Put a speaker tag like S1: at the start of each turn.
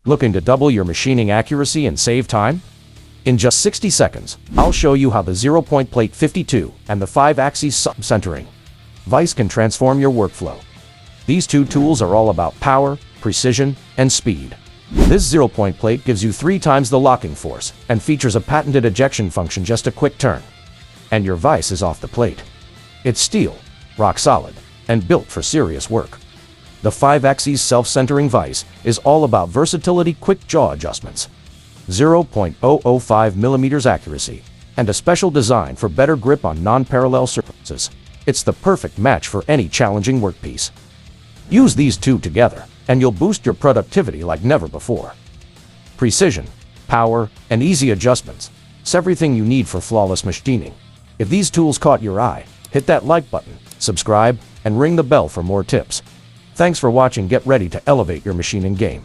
S1: Looking to double your machining accuracy and save time? In just 60 seconds, I'll show you how the 0-point plate 52 and the 5-axis self-centering vise can transform your workflow. These two tools are all about power, precision, and speed. This 0-point plate gives you 3 times the locking force and features a patented ejection function, just a quick turn, and your vise is off the plate. It's steel, rock solid, and built for serious work. The 5-axis self-centering vise is all about versatility, quick jaw adjustments, 0.005 millimeters accuracy, and a special design for better grip on non-parallel surfaces. It's the perfect match for any challenging workpiece. Use these two together, and you'll boost your productivity like never before. Precision, power, and easy adjustments. It's everything you need for flawless machining. If these tools caught your eye, hit that like button, subscribe, and ring the bell for more tips. Thanks for watching. Get ready to elevate your machining game.